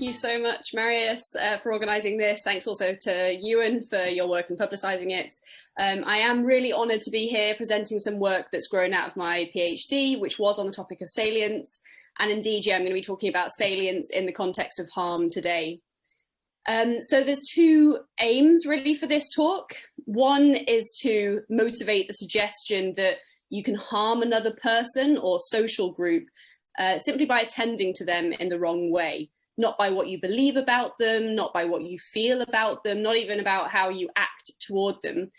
you so much, Marius, for organising this. Thanks also to Ewan for your work in publicising it. I am really honoured to be here presenting some work that's grown out of my PhD, which was on the topic of salience. And indeed, I'm going to be talking about salience in the context of harm today. So there's two aims really for this talk. One is to motivate the suggestion that you can harm another person or social group simply by attending to them in the wrong way, not by what you believe about them, not by what you feel about them, not even about how you act toward them.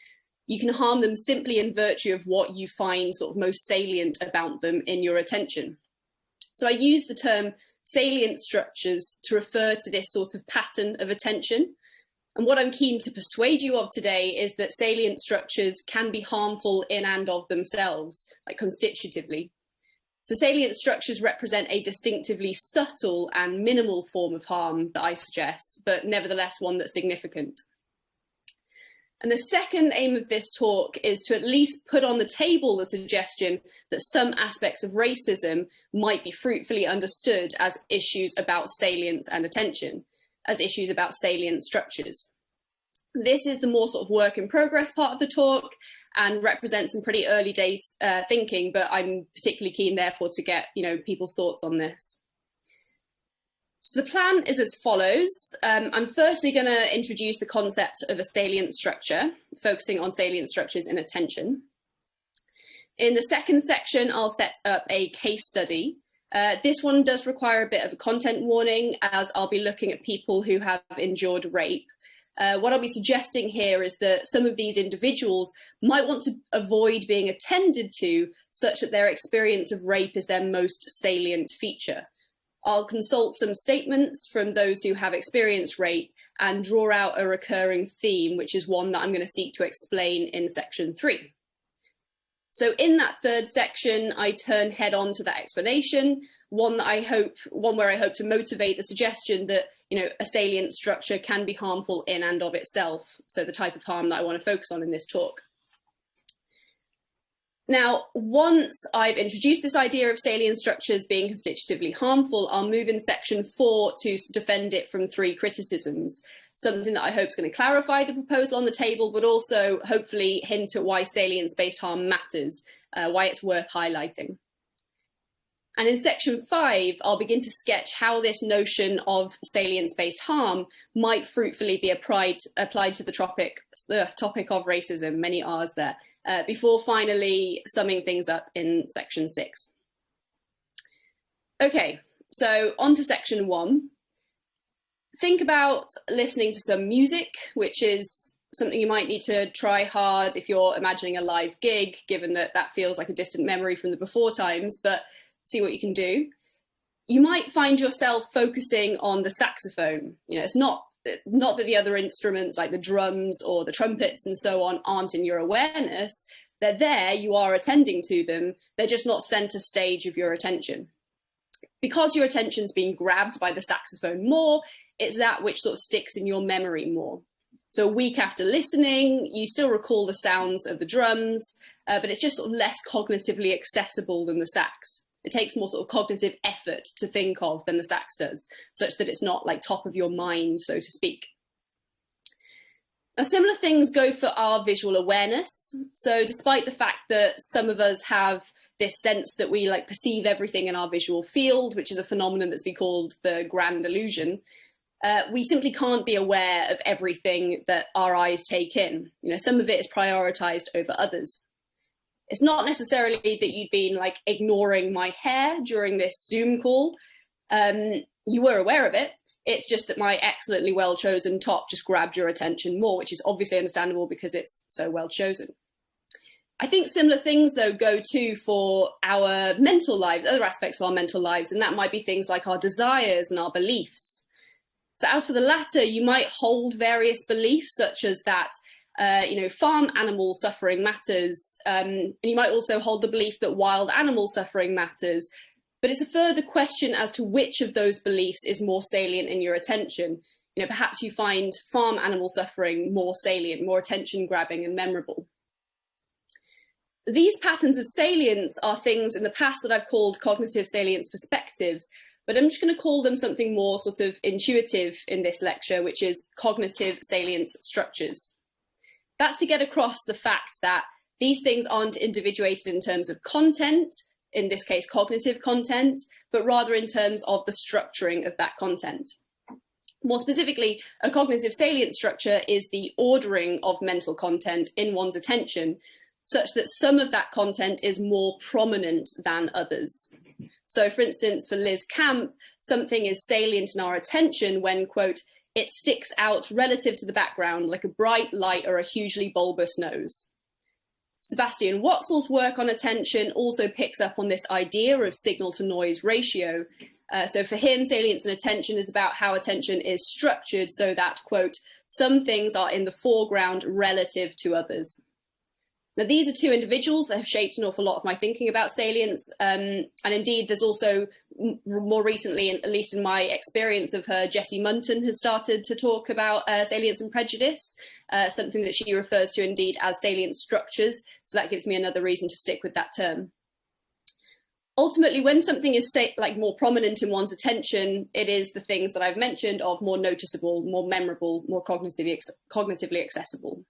You can harm them simply in virtue of what you find sort of most salient about them in your attention. So I use the term salient structures to refer to this sort of pattern of attention. And what I'm keen to persuade you of today is that salient structures can be harmful in and of themselves, like constitutively. So salient structures represent a distinctively subtle and minimal form of harm that I suggest, but nevertheless one that's significant. And the second aim of this talk is to at least put on the table the suggestion that some aspects of racism might be fruitfully understood as issues about salience and attention, as issues about salient structures. This is the more sort of work in progress part of the talk and represents some pretty early days thinking, but I'm particularly keen therefore to get people's thoughts on this. So the plan is as follows. I'm firstly going to introduce the concept of a salient structure, focusing on salient structures in attention. In the second section, I'll set up a case study. This one does require a bit of a content warning, as I'll be looking at people who have endured rape. What I'll be suggesting here is that some of these individuals might want to avoid being attended to such that their experience of rape is their most salient feature. I'll consult some statements from those who have experienced rape and draw out a recurring theme, which is one that I'm going to seek to explain in section 3. So in that third section, I turn head on to that explanation, one where I hope to motivate the suggestion that a salient structure can be harmful in and of itself. So the type of harm that I want to focus on in this talk. Now, once I've introduced this idea of salient structures being constitutively harmful, I'll move in section 4 to defend it from 3 criticisms, something that I hope is going to clarify the proposal on the table, but also hopefully hint at why salience-based harm matters, why it's worth highlighting. And in section 5, I'll begin to sketch how this notion of salience-based harm might fruitfully be applied to the topic of racism, many R's there, before finally summing things up in section 6. Okay, so on to section 1. Think about listening to some music, which is something you might need to try hard if you're imagining a live gig, given that that feels like a distant memory from the before times, but see what you can do. You might find yourself focusing on the saxophone. It's not that the other instruments like the drums or the trumpets and so on aren't in your awareness. They're there, you are attending to them, they're just not center stage of your attention. Because your attention's being grabbed by the saxophone more, it's that which sort of sticks in your memory more. So a week after listening, you still recall the sounds of the drums, but it's just sort of less cognitively accessible than the sax. It takes more sort of cognitive effort to think of than the sax does, such that it's not like top of your mind, so to speak. Now, similar things go for our visual awareness. So despite the fact that some of us have this sense that we perceive everything in our visual field, which is a phenomenon that's been called the grand illusion, we simply can't be aware of everything that our eyes take in. Some of it is prioritized over others. It's not necessarily that you'd been ignoring my hair during this Zoom call. You were aware of it. It's just that my excellently well-chosen top just grabbed your attention more, which is obviously understandable because it's so well chosen. I think similar things, though, go too for our mental lives, other aspects of our mental lives, and that might be things like our desires and our beliefs. So as for the latter, you might hold various beliefs, such as that farm animal suffering matters. And you might also hold the belief that wild animal suffering matters. But it's a further question as to which of those beliefs is more salient in your attention. Perhaps you find farm animal suffering more salient, more attention grabbing and memorable. These patterns of salience are things in the past that I've called cognitive salience perspectives, but I'm just going to call them something more sort of intuitive in this lecture, which is cognitive salient structures. That's to get across the fact that these things aren't individuated in terms of content, in this case cognitive content, but rather in terms of the structuring of that content. More specifically, a cognitive salient structure is the ordering of mental content in one's attention, such that some of that content is more prominent than others. So, for instance, for Liz Camp, something is salient in our attention when, quote, it sticks out relative to the background like a bright light or a hugely bulbous nose. Sebastian Watzel's work on attention also picks up on this idea of signal to noise ratio. So for him, salience and attention is about how attention is structured so that, quote, some things are in the foreground relative to others. Now, these are two individuals that have shaped an awful lot of my thinking about salience. And indeed, there's also more recently, at least in my experience of her, Jessie Munton has started to talk about salience and prejudice, something that she refers to indeed as salient structures. So that gives me another reason to stick with that term. Ultimately, when something is more prominent in one's attention, it is the things that I've mentioned of more noticeable, more memorable, more cognitively accessible.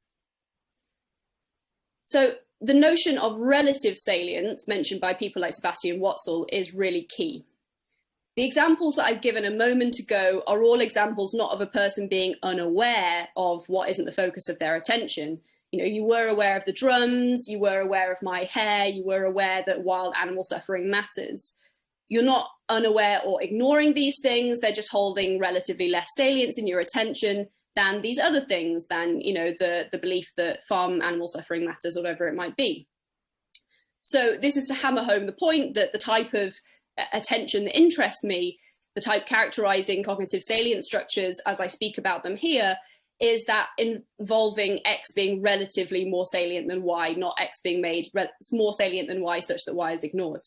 So the notion of relative salience mentioned by people like Sebastian Watzel is really key. The examples that I've given a moment ago are all examples not of a person being unaware of what isn't the focus of their attention. You know, you were aware of the drums, you were aware of my hair, you were aware that wild animal suffering matters. You're not unaware or ignoring these things, they're just holding relatively less salience in your attention than these other things, than, you know, the belief that farm animal suffering matters, whatever it might be. So this is to hammer home the point that the type of attention that interests me, the type characterizing cognitive salient structures as I speak about them here, is that involving X being relatively more salient than Y, not X being made more salient than Y such that Y is ignored.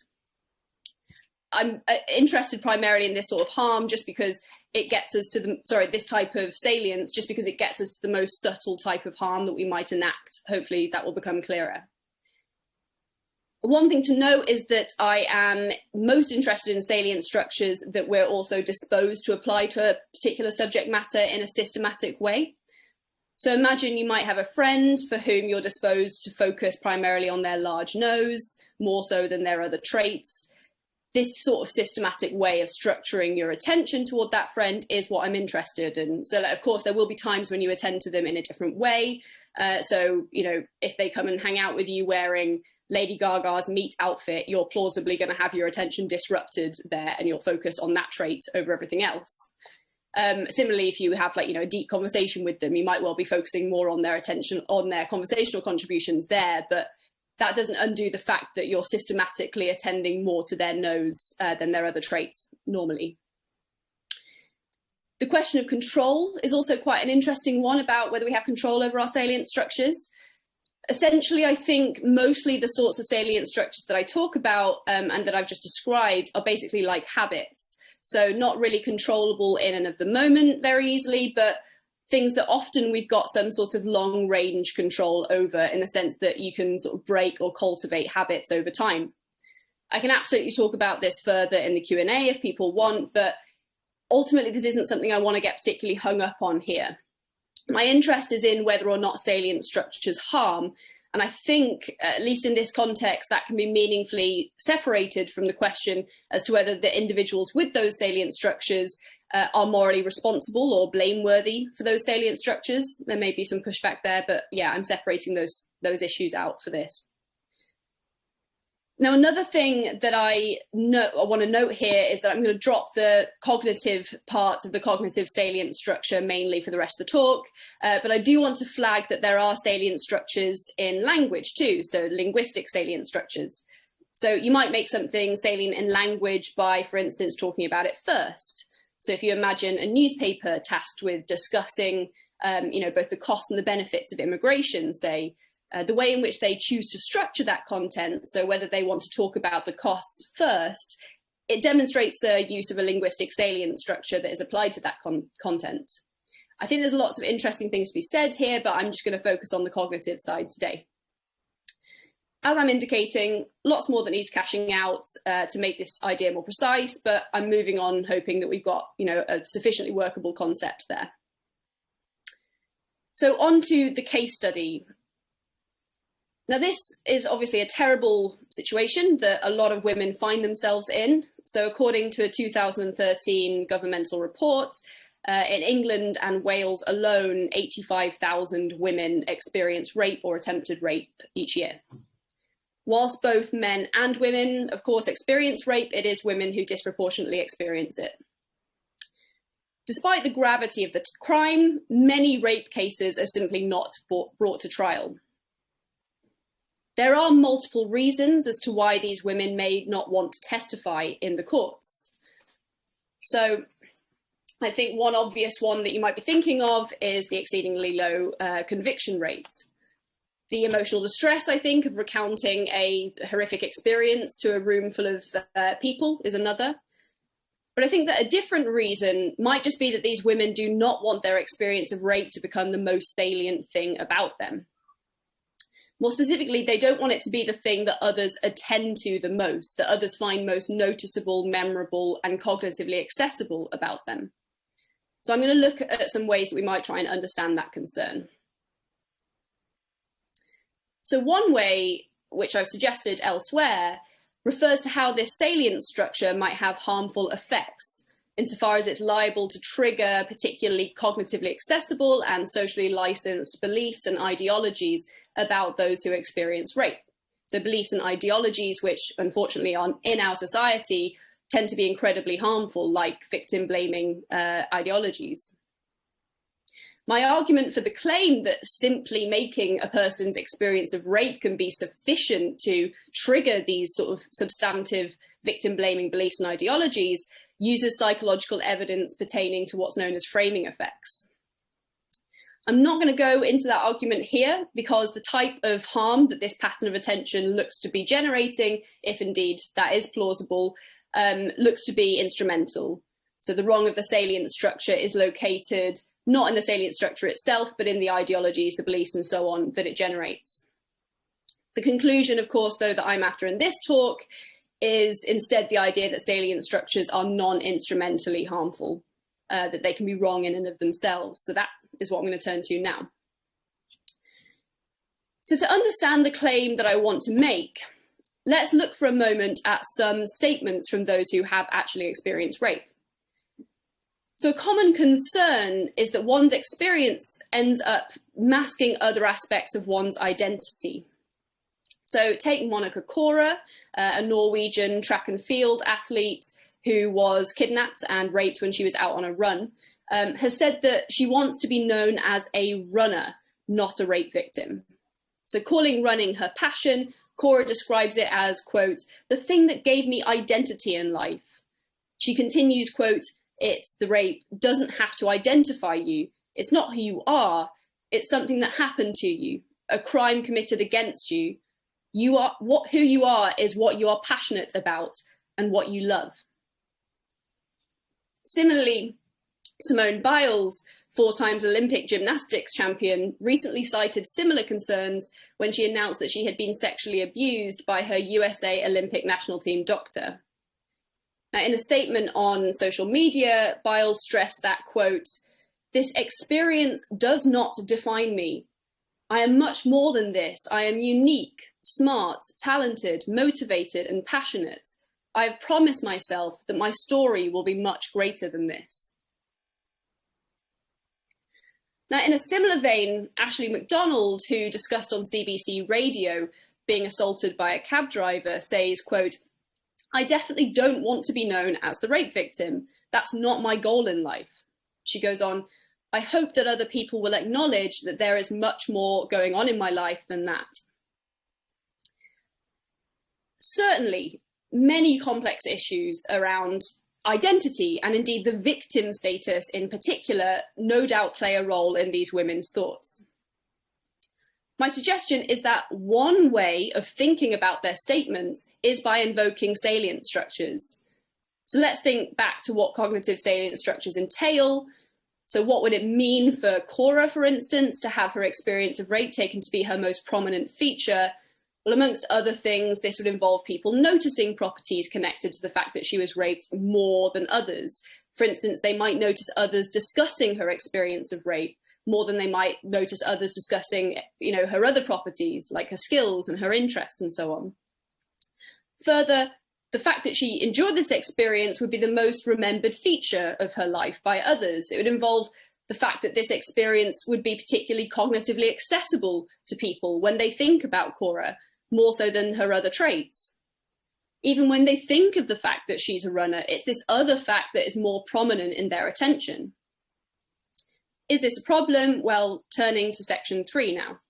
I'm interested primarily in this sort of harm just because it gets us to this type of salience, just because it gets us to the most subtle type of harm that we might enact. Hopefully that will become clearer. One thing to note is that I am most interested in salient structures that we're also disposed to apply to a particular subject matter in a systematic way. So imagine you might have a friend for whom you're disposed to focus primarily on their large nose, more so than their other traits. This sort of systematic way of structuring your attention toward that friend is what I'm interested in. So, of course, there will be times when you attend to them in a different way. So, you know, if they come and hang out with you wearing Lady Gaga's meat outfit, you're plausibly going to have your attention disrupted there and you'll focus on that trait over everything else. Similarly, if you have a deep conversation with them, you might well be focusing more on their attention, on their conversational contributions there, but that doesn't undo the fact that you're systematically attending more to their nose than their other traits normally. The question of control is also quite an interesting one about whether we have control over our salient structures. Essentially, I think mostly the sorts of salient structures that I talk about and that I've just described are basically like habits. So not really controllable in and of the moment very easily, but things that often we've got some sort of long range control over, in the sense that you can sort of break or cultivate habits over time. I can absolutely talk about this further in the Q&A if people want, but ultimately this isn't something I want to get particularly hung up on here. My interest is in whether or not salient structures harm, and I think, at least in this context, that can be meaningfully separated from the question as to whether the individuals with those salient structures are morally responsible or blameworthy for those salient structures. There may be some pushback there, but yeah, I'm separating those issues out for this. Now, another thing that I want to note here is that I'm going to drop the cognitive part of the cognitive salient structure mainly for the rest of the talk, but I do want to flag that there are salient structures in language too, so linguistic salient structures. So you might make something salient in language by, for instance, talking about it first. So if you imagine a newspaper tasked with discussing, both the costs and the benefits of immigration, say, the way in which they choose to structure that content, so whether they want to talk about the costs first, it demonstrates a use of a linguistic salient structure that is applied to that content. I think there's lots of interesting things to be said here, but I'm just going to focus on the cognitive side today. As I'm indicating, lots more that needs cashing out to make this idea more precise, but I'm moving on hoping that we've got, a sufficiently workable concept there. So on to the case study. Now, this is obviously a terrible situation that a lot of women find themselves in. So according to a 2013 governmental report, in England and Wales alone, 85,000 women experience rape or attempted rape each year. Whilst both men and women, of course, experience rape, it is women who disproportionately experience it. Despite the gravity of the crime, many rape cases are simply not brought to trial. There are multiple reasons as to why these women may not want to testify in the courts. So I think one obvious one that you might be thinking of is the exceedingly low conviction rate. The emotional distress, I think, of recounting a horrific experience to a room full of people is another. But I think that a different reason might just be that these women do not want their experience of rape to become the most salient thing about them. More specifically, they don't want it to be the thing that others attend to the most, that others find most noticeable, memorable, and cognitively accessible about them. So I'm going to look at some ways that we might try and understand that concern. So one way, which I've suggested elsewhere, refers to how this salient structure might have harmful effects, insofar as it's liable to trigger particularly cognitively accessible and socially licensed beliefs and ideologies about those who experience rape. So beliefs and ideologies which, unfortunately, in our society tend to be incredibly harmful, like victim-blaming ideologies. My argument for the claim that simply making a person's experience of rape can be sufficient to trigger these sort of substantive victim-blaming beliefs and ideologies uses psychological evidence pertaining to what's known as framing effects. I'm not going to go into that argument here because the type of harm that this pattern of attention looks to be generating, if indeed that is plausible, looks to be instrumental. So the wrong of the salient structure is located not in the salient structure itself, but in the ideologies, the beliefs, and so on that it generates. The conclusion, of course, though, that I'm after in this talk is instead the idea that salient structures are non-instrumentally harmful, that they can be wrong in and of themselves. So that is what I'm going to turn to now. So to understand the claim that I want to make, let's look for a moment at some statements from those who have actually experienced rape. So a common concern is that one's experience ends up masking other aspects of one's identity. So take Monica Cora, a Norwegian track and field athlete who was kidnapped and raped when she was out on a run, has said that she wants to be known as a runner, not a rape victim. So calling running her passion, Cora describes it as, quote, the thing that gave me identity in life. She continues, quote, it's the rape doesn't have to identify you. It's not who you are. It's something that happened to you, a crime committed against you. Who you are is what you are passionate about and what you love. Similarly, Simone Biles, 4-time Olympic gymnastics champion, recently cited similar concerns when she announced that she had been sexually abused by her USA Olympic national team doctor. Now, in a statement on social media, Biles stressed that, quote, this experience does not define me. I am much more than this. I am unique, smart, talented, motivated, and passionate. I have promised myself that my story will be much greater than this. Now, in a similar vein, Ashley McDonald, who discussed on CBC Radio being assaulted by a cab driver, says, quote, I definitely don't want to be known as the rape victim. That's not my goal in life. She goes on, I hope that other people will acknowledge that there is much more going on in my life than that. Certainly, many complex issues around identity and indeed the victim status in particular no doubt play a role in these women's thoughts. My suggestion is that one way of thinking about their statements is by invoking salient structures. So let's think back to what cognitive salient structures entail. So what would it mean for Cora, for instance, to have her experience of rape taken to be her most prominent feature? Well, amongst other things, this would involve people noticing properties connected to the fact that she was raped more than others. For instance, they might notice others discussing her experience of rape more than they might notice others discussing, her other properties, like her skills and her interests and so on. Further, the fact that she endured this experience would be the most remembered feature of her life by others. It would involve the fact that this experience would be particularly cognitively accessible to people when they think about Cora, more so than her other traits. Even when they think of the fact that she's a runner, it's this other fact that is more prominent in their attention. Is this a problem? Well, turning to section 3 now.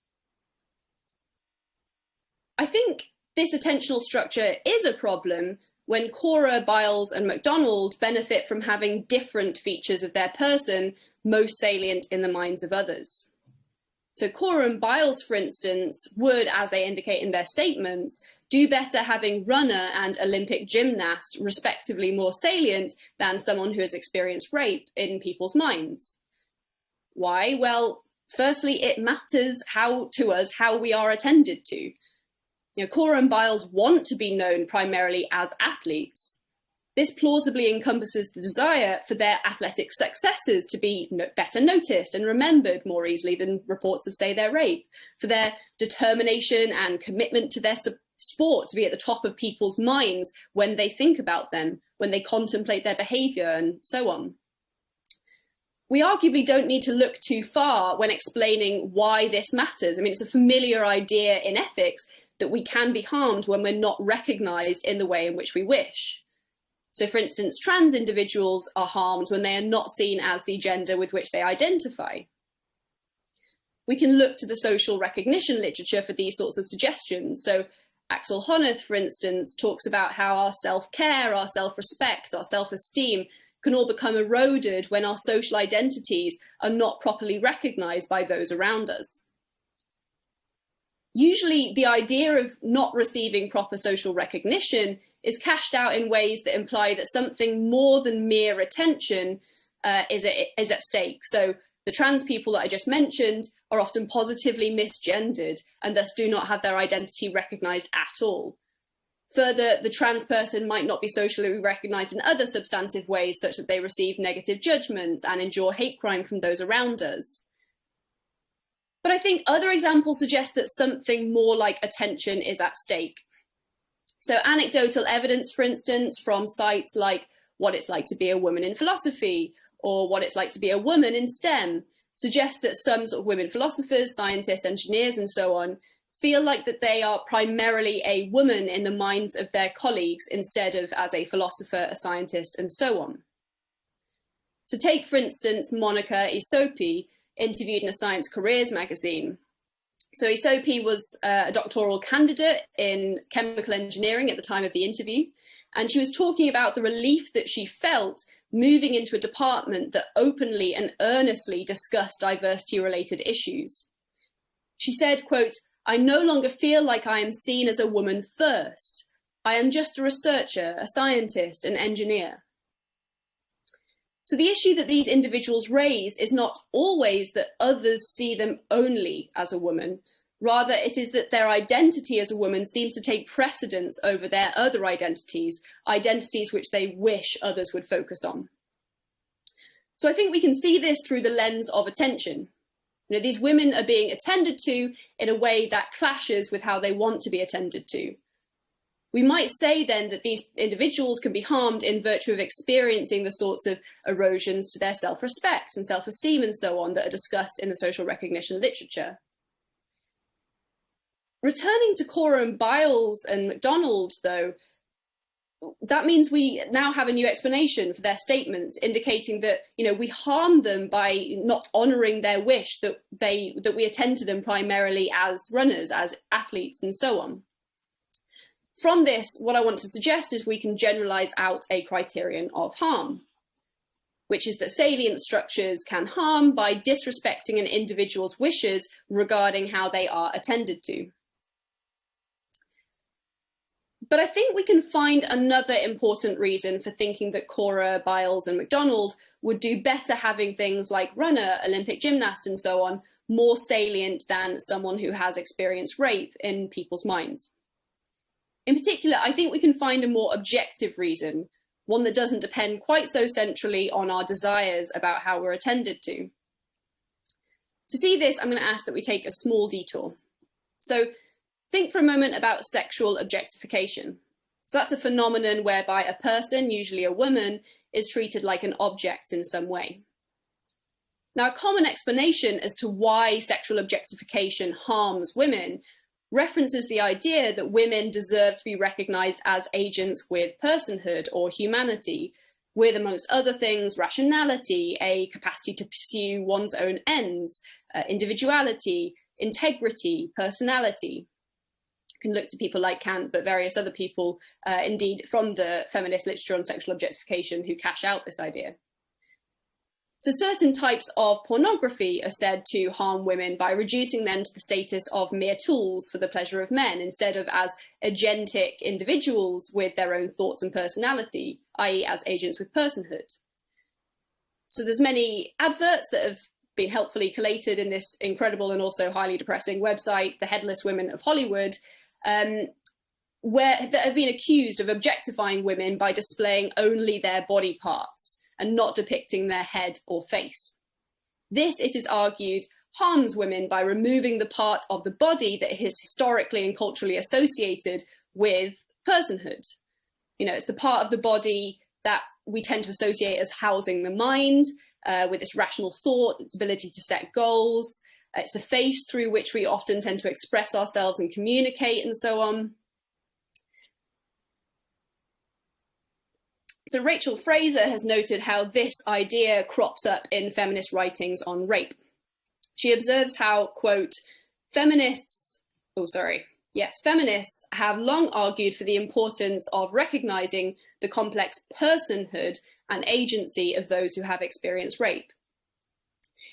I think this attentional structure is a problem when Cora, Biles, and MacDonald benefit from having different features of their person most salient in the minds of others. So Cora and Biles, for instance, would, as they indicate in their statements, do better having runner and Olympic gymnast, respectively, more salient than someone who has experienced rape in people's minds. Why? Well, firstly, it matters to us how we are attended to. Cora and Biles want to be known primarily as athletes. This plausibly encompasses the desire for their athletic successes to be better noticed and remembered more easily than reports of, say, their rape, for their determination and commitment to their sport to be at the top of people's minds when they think about them, when they contemplate their behaviour, and so on. We arguably don't need to look too far when explaining why this matters. I mean, it's a familiar idea in ethics that we can be harmed when we're not recognised in the way in which we wish. So, for instance, trans individuals are harmed when they are not seen as the gender with which they identify. We can look to the social recognition literature for these sorts of suggestions. So Axel Honneth, for instance, talks about how our self-care, our self-respect, our self-esteem can all become eroded when our social identities are not properly recognised by those around us. Usually, the idea of not receiving proper social recognition is cashed out in ways that imply that something more than mere attention is at stake. So the trans people that I just mentioned are often positively misgendered and thus do not have their identity recognised at all. Further, the trans person might not be socially recognised in other substantive ways, such that they receive negative judgments and endure hate crime from those around us. But I think other examples suggest that something more like attention is at stake. So anecdotal evidence, for instance, from sites like What It's Like to Be a Woman in Philosophy or What It's Like to Be a Woman in STEM suggests that some sort of women philosophers, scientists, engineers, and so on feel like that they are primarily a woman in the minds of their colleagues instead of as a philosopher, a scientist, and so on. So take, for instance, Monica Isopi, interviewed in a Science Careers magazine. So Isopi was a doctoral candidate in chemical engineering at the time of the interview, and she was talking about the relief that she felt moving into a department that openly and earnestly discussed diversity-related issues. She said, quote, "I no longer feel like I am seen as a woman first. I am just a researcher, a scientist, an engineer." So the issue that these individuals raise is not always that others see them only as a woman. Rather, it is that their identity as a woman seems to take precedence over their other identities, identities which they wish others would focus on. So I think we can see this through the lens of attention. These women are being attended to in a way that clashes with how they want to be attended to. We might say then that these individuals can be harmed in virtue of experiencing the sorts of erosions to their self-respect and self-esteem and so on that are discussed in the social recognition literature. Returning to Cora and Biles and MacDonald, though, that means we now have a new explanation for their statements, indicating that we harm them by not honouring their wish that we attend to them primarily as runners, as athletes, and so on. From this, what I want to suggest is we can generalise out a criterion of harm, which is that salient structures can harm by disrespecting an individual's wishes regarding how they are attended to. But I think we can find another important reason for thinking that Cora, Biles, and MacDonald would do better having things like runner, Olympic gymnast, and so on more salient than someone who has experienced rape in people's minds. In particular, I think we can find a more objective reason, one that doesn't depend quite so centrally on our desires about how we're attended to. To see this, I'm going to ask that we take a small detour. So think for a moment about sexual objectification. So that's a phenomenon whereby a person, usually a woman, is treated like an object in some way. Now, a common explanation as to why sexual objectification harms women references the idea that women deserve to be recognized as agents with personhood or humanity, with, amongst other things, rationality, a capacity to pursue one's own ends, individuality, integrity, personality. You can look to people like Kant, but various other people, indeed, from the feminist literature on sexual objectification who cash out this idea. So certain types of pornography are said to harm women by reducing them to the status of mere tools for the pleasure of men, instead of as agentic individuals with their own thoughts and personality, i.e. as agents with personhood. So there's many adverts that have been helpfully collated in this incredible and also highly depressing website, The Headless Women of Hollywood, that have been accused of objectifying women by displaying only their body parts and not depicting their head or face. This, it is argued, harms women by removing the part of the body that is historically and culturally associated with personhood. You know, it's the part of the body that we tend to associate as housing the mind, with its rational thought, its ability to set goals. It's the face through which we often tend to express ourselves and communicate, and so on. So Rachel Fraser has noted how this idea crops up in feminist writings on rape. She observes how, quote, feminists have long argued for the importance of recognizing the complex personhood and agency of those who have experienced rape.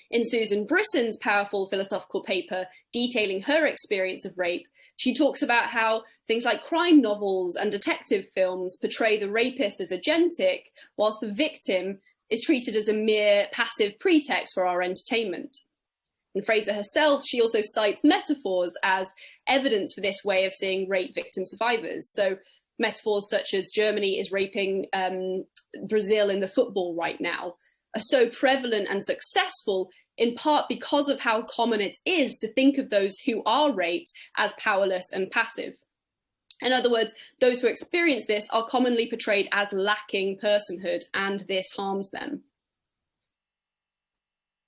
In Susan Brisson's powerful philosophical paper detailing her experience of rape, she talks about how things like crime novels and detective films portray the rapist as agentic, whilst the victim is treated as a mere passive pretext for our entertainment. And Fraser herself, she also cites metaphors as evidence for this way of seeing rape victim survivors. So metaphors such as Germany is raping Brazil in the football right now are so prevalent and successful in part because of how common it is to think of those who are raped as powerless and passive. In other words, those who experience this are commonly portrayed as lacking personhood, and this harms them.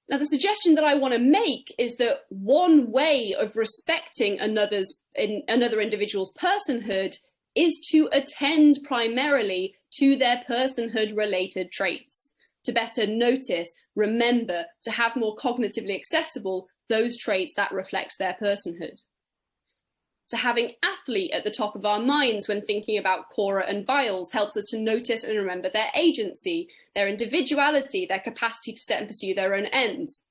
Now, the suggestion that I want to make is that one way of respecting another individual's personhood is to attend primarily to their personhood-related traits, to better notice, remember, to have more cognitively accessible those traits that reflect their personhood. So having athlete at the top of our minds when thinking about Cora and Biles helps us to notice and remember their agency, their individuality, their capacity to set and pursue their own ends.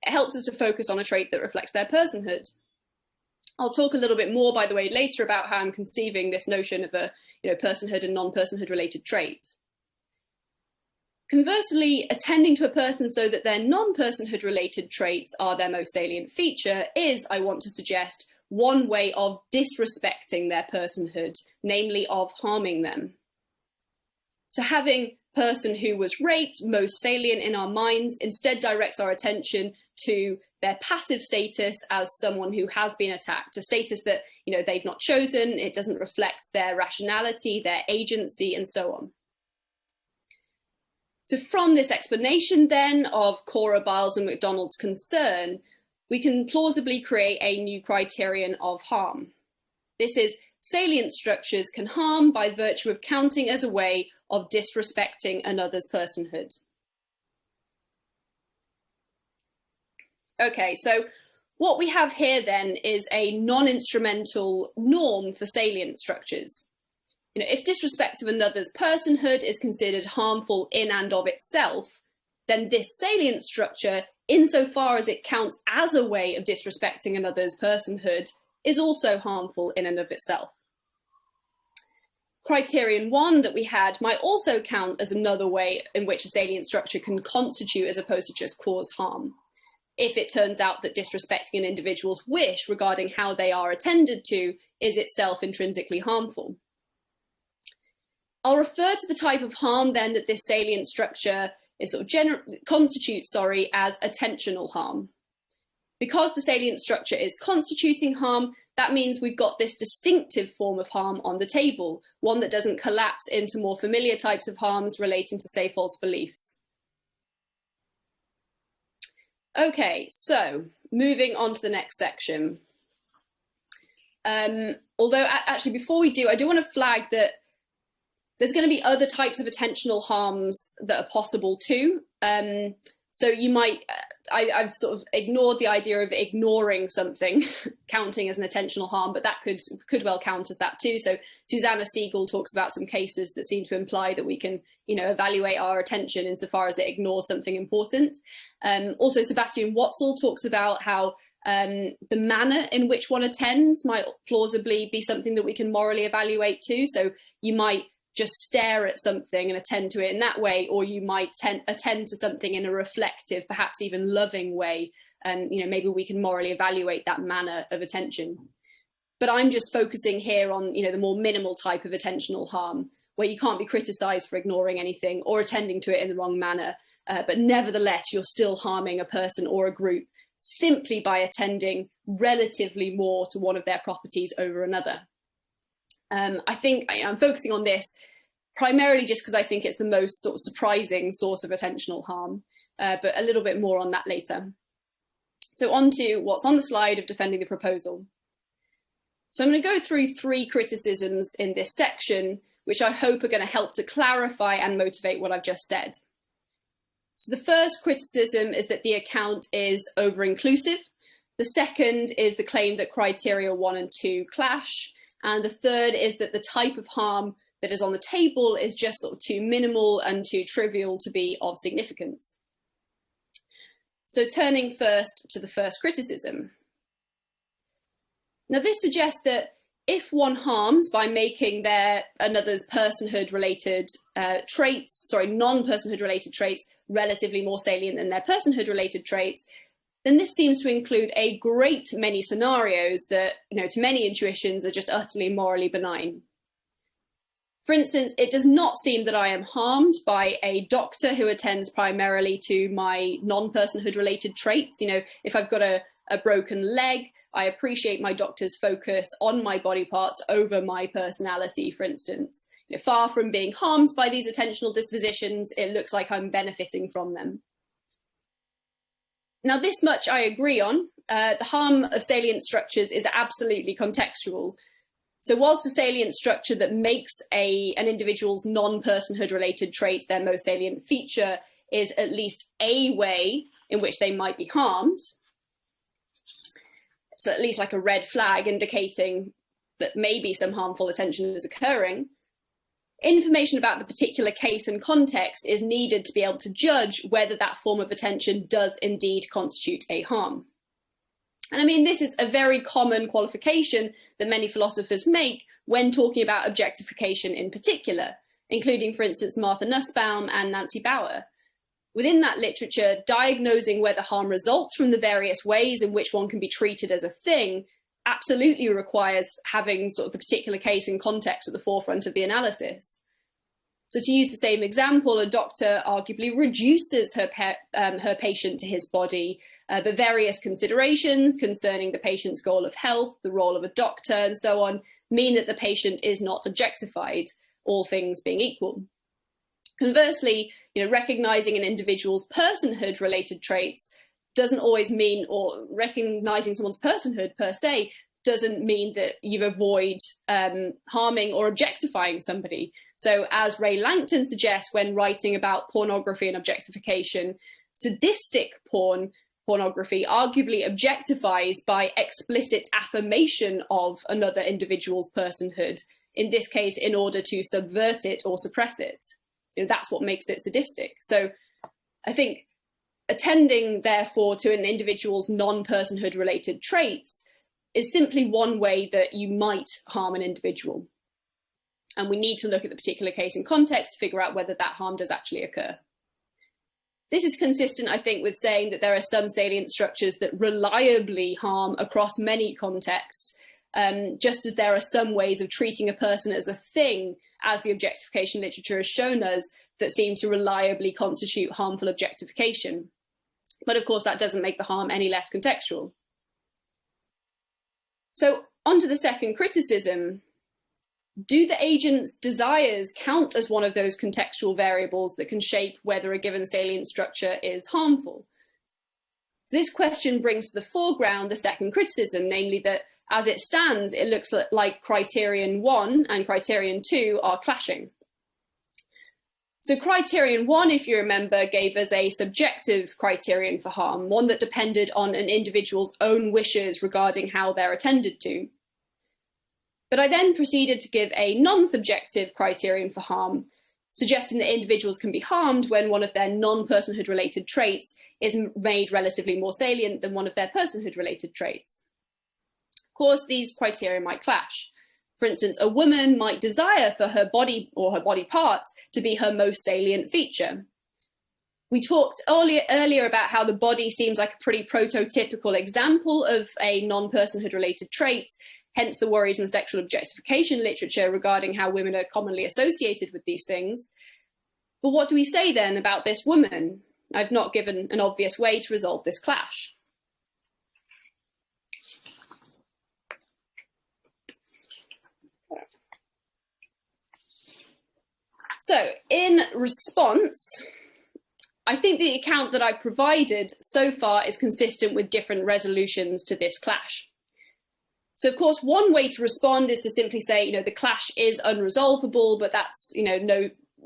It helps us to focus on a trait that reflects their personhood. I'll talk a little bit more, by the way, later about how I'm conceiving this notion of a personhood and non-personhood related traits. Conversely, attending to a person so that their non-personhood related traits are their most salient feature is, I want to suggest, one way of disrespecting their personhood, namely of harming them. So having person who was raped most salient in our minds instead directs our attention to their passive status as someone who has been attacked, a status that they've not chosen, it doesn't reflect their rationality, their agency, and so on. So from this explanation then of Cora, Biles and MacDonald's concern, we can plausibly create a new criterion of harm. This is, salient structures can harm by virtue of counting as a way of disrespecting another's personhood. Okay, so what we have here then is a non-instrumental norm for salient structures. If disrespect of another's personhood is considered harmful in and of itself, then this salient structure, insofar as it counts as a way of disrespecting another's personhood, is also harmful in and of itself. Criterion 1 that we had might also count as another way in which a salient structure can constitute as opposed to just cause harm. if it turns out that disrespecting an individual's wish regarding how they are attended to is itself intrinsically harmful. I'll refer to the type of harm then that this salient structure is constitutes as attentional harm. Because the salient structure is constituting harm, that means we've got this distinctive form of harm on the table, one that doesn't collapse into more familiar types of harms relating to, say, false beliefs. Okay, so moving on to the next section. Although actually before we do, I do want to flag that there's going to be other types of attentional harms that are possible too. So you might, I've sort of ignored the idea of ignoring something counting as an attentional harm, but that could well count as that too. So Susanna Siegel talks about some cases that seem to imply that we can, evaluate our attention insofar as it ignores something important. Also, Sebastian Watzel talks about how the manner in which one attends might plausibly be something that we can morally evaluate too. So you might just stare at something and attend to it in that way, or you might attend to something in a reflective, perhaps even loving way, and maybe we can morally evaluate that manner of attention. But I'm just focusing here on the more minimal type of attentional harm, where you can't be criticized for ignoring anything or attending to it in the wrong manner, but nevertheless you're still harming a person or a group simply by attending relatively more to one of their properties over another. I think I'm focusing on this primarily just because I think it's the most sort of surprising source of attentional harm, but a little bit more on that later. So on to what's on the slide of defending the proposal. So I'm going to go through 3 criticisms in this section, which I hope are going to help to clarify and motivate what I've just said. So the first criticism is that the account is over-inclusive. The second is the claim that criteria 1 and 2 clash. And the third is that the type of harm that is on the table is just sort of too minimal and too trivial to be of significance. So turning first to the first criticism. Now this suggests that if one harms by making another's personhood related non-personhood related traits relatively more salient than their personhood related traits, then this seems to include a great many scenarios that, to many intuitions are just utterly morally benign. For instance, it does not seem that I am harmed by a doctor who attends primarily to my non-personhood related traits. If I've got a broken leg, I appreciate my doctor's focus on my body parts over my personality, for instance. Far from being harmed by these attentional dispositions, it looks like I'm benefiting from them. Now, this much I agree on. The harm of salient structures is absolutely contextual. So whilst a salient structure that makes an individual's non-personhood related traits their most salient feature is at least a way in which they might be harmed, it's at least like a red flag indicating that maybe some harmful attention is occurring, information about the particular case and context is needed to be able to judge whether that form of attention does indeed constitute a harm. And I mean, this is a very common qualification that many philosophers make when talking about objectification in particular, including, for instance, Martha Nussbaum and Nancy Bauer. Within that literature, diagnosing whether harm results from the various ways in which one can be treated as a thing absolutely requires having sort of the particular case and context at the forefront of the analysis. So to use the same example, a doctor arguably reduces her patient to his body, but various considerations concerning the patient's goal of health, the role of a doctor, and so on, mean that the patient is not objectified, all things being equal. Conversely, recognizing an individual's personhood-related traits doesn't always mean, or recognizing someone's personhood per se, doesn't mean that you avoid harming or objectifying somebody. So as Ray Langton suggests when writing about pornography and objectification, sadistic pornography arguably objectifies by explicit affirmation of another individual's personhood, in this case, in order to subvert it or suppress it. That's what makes it sadistic. So I think attending, therefore, to an individual's non-personhood related traits is simply one way that you might harm an individual. And we need to look at the particular case and context to figure out whether that harm does actually occur. This is consistent, I think, with saying that there are some salient structures that reliably harm across many contexts, just as there are some ways of treating a person as a thing, as the objectification literature has shown us, that seem to reliably constitute harmful objectification. But of course, that doesn't make the harm any less contextual. So on to the second criticism. Do the agent's desires count as one of those contextual variables that can shape whether a given salient structure is harmful? So this question brings to the foreground the second criticism, namely that as it stands, it looks like criterion 1 and criterion 2 are clashing. So criterion 1, if you remember, gave us a subjective criterion for harm, one that depended on an individual's own wishes regarding how they're attended to. But I then proceeded to give a non-subjective criterion for harm, suggesting that individuals can be harmed when one of their non-personhood related traits is made relatively more salient than one of their personhood related traits. Of course, these criteria might clash. For instance, a woman might desire for her body or her body parts to be her most salient feature. We talked earlier about how the body seems like a pretty prototypical example of a non-personhood related trait, hence the worries in the sexual objectification literature regarding how women are commonly associated with these things. But what do we say then about this woman? I've not given an obvious way to resolve this clash. So in response, I think the account that I've provided so far is consistent with different resolutions to this clash. So of course, one way to respond is to simply say, the clash is unresolvable, but that's,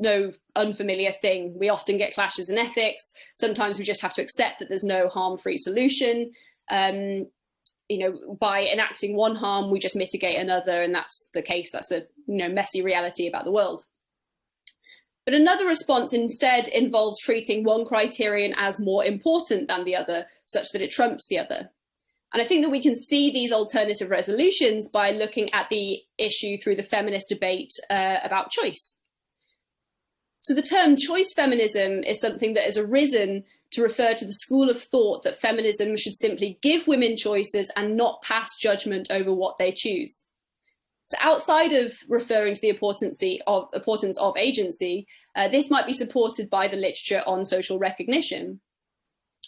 no unfamiliar thing. We often get clashes in ethics. Sometimes we just have to accept that there's no harm-free solution. By enacting one harm, we just mitigate another, and that's the case. That's the, messy reality about the world. But another response instead involves treating one criterion as more important than the other, such that it trumps the other. And I think that we can see these alternative resolutions by looking at the issue through the feminist debate about choice. So the term choice feminism is something that has arisen to refer to the school of thought that feminism should simply give women choices and not pass judgment over what they choose. So outside of referring to the importance of agency, this might be supported by the literature on social recognition.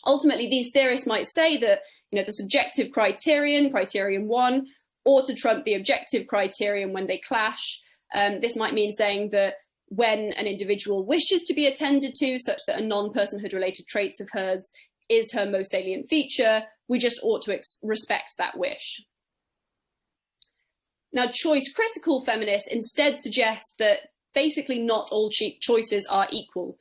Ultimately, these theorists might say that the subjective criterion 1, ought to trump the objective criterion when they clash. This might mean saying that when an individual wishes to be attended to, such that a non-personhood related traits of hers is her most salient feature, we just ought to respect that wish. Now, choice-critical feminists instead suggest that basically not all choices are equal.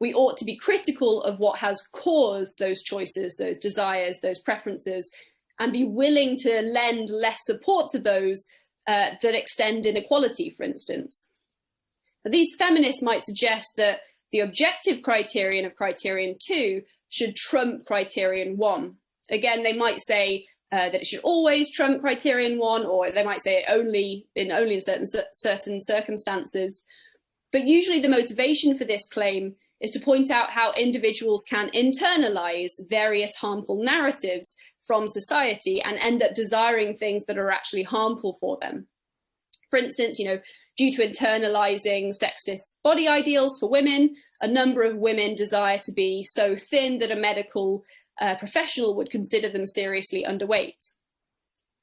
We ought to be critical of what has caused those choices, those desires, those preferences, and be willing to lend less support to those that extend inequality, for instance. Now, these feminists might suggest that the objective criterion of criterion 2 should trump criterion 1. Again, they might say that it should always trump criterion 1, or they might say only in certain circumstances. But usually the motivation for this claim is to point out how individuals can internalize various harmful narratives from society and end up desiring things that are actually harmful for them. For instance, due to internalizing sexist body ideals for women, a number of women desire to be so thin that a medical professional would consider them seriously underweight.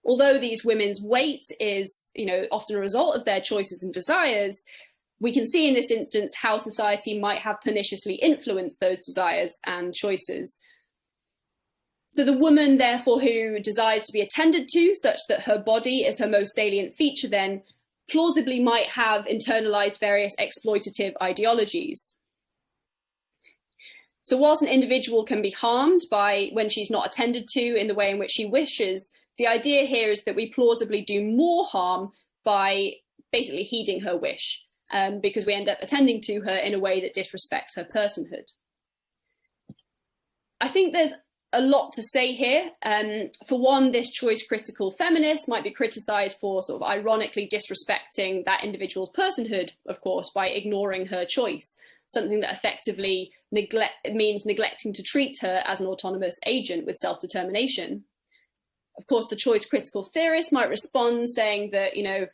Although these women's weight is, often a result of their choices and desires, we can see in this instance how society might have perniciously influenced those desires and choices. So the woman, therefore, who desires to be attended to, such that her body is her most salient feature, then plausibly might have internalized various exploitative ideologies. So whilst an individual can be harmed when she's not attended to in the way in which she wishes, the idea here is that we plausibly do more harm by basically heeding her wish, because we end up attending to her in a way that disrespects her personhood. I think there's a lot to say here. For one, this choice-critical feminist might be criticised for sort of ironically disrespecting that individual's personhood, of course, by ignoring her choice. something that effectively means neglecting to treat her as an autonomous agent with self-determination. Of course, the choice critical theorist might respond saying that, you know,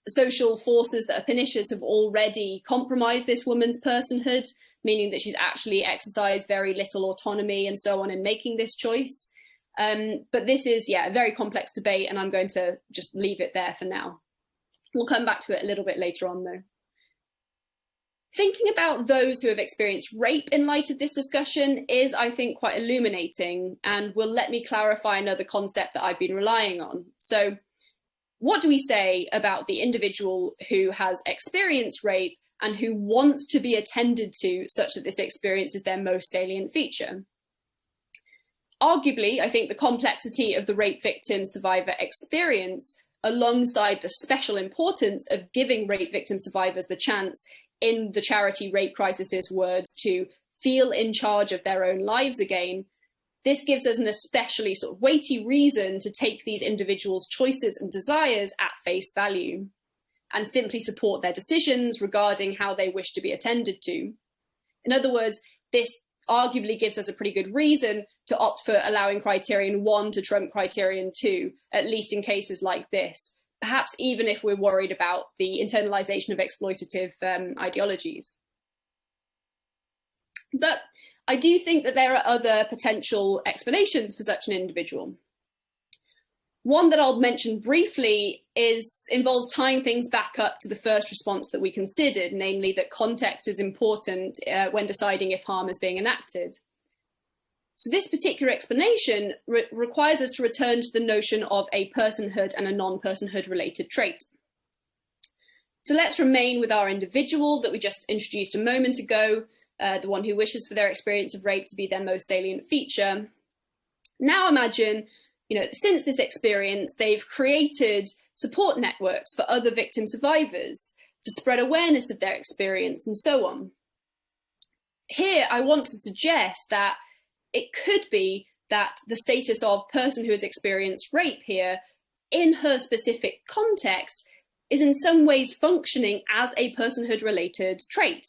social forces that are pernicious have already compromised this woman's personhood, meaning that she's actually exercised very little autonomy and so on in making this choice. But this is, a very complex debate, and I'm going to just leave it there for now. We'll come back to it a little bit later on, though. Thinking about those who have experienced rape in light of this discussion is, I think, quite illuminating, and will let me clarify another concept that I've been relying on. So, what do we say about the individual who has experienced rape and who wants to be attended to such that this experience is their most salient feature? Arguably, I think the complexity of the rape victim survivor experience, alongside the special importance of giving rape victim survivors the chance, in the charity Rape Crisis's words, to feel in charge of their own lives again, this gives us an especially sort of weighty reason to take these individuals' choices and desires at face value and simply support their decisions regarding how they wish to be attended to. In other words, this arguably gives us a pretty good reason to opt for allowing criterion 1 to trump criterion 2, at least in cases like this, perhaps even if we're worried about the internalization of exploitative ideologies. But I do think that there are other potential explanations for such an individual. One that I'll mention briefly involves tying things back up to the first response that we considered, namely that context is important when deciding if harm is being enacted. So this particular explanation requires us to return to the notion of a personhood and a non-personhood related trait. So let's remain with our individual that we just introduced a moment ago, the one who wishes for their experience of rape to be their most salient feature. Now imagine, since this experience, they've created support networks for other victim survivors to spread awareness of their experience and so on. Here, I want to suggest that it could be that the status of person who has experienced rape here, in her specific context, is in some ways functioning as a personhood-related trait.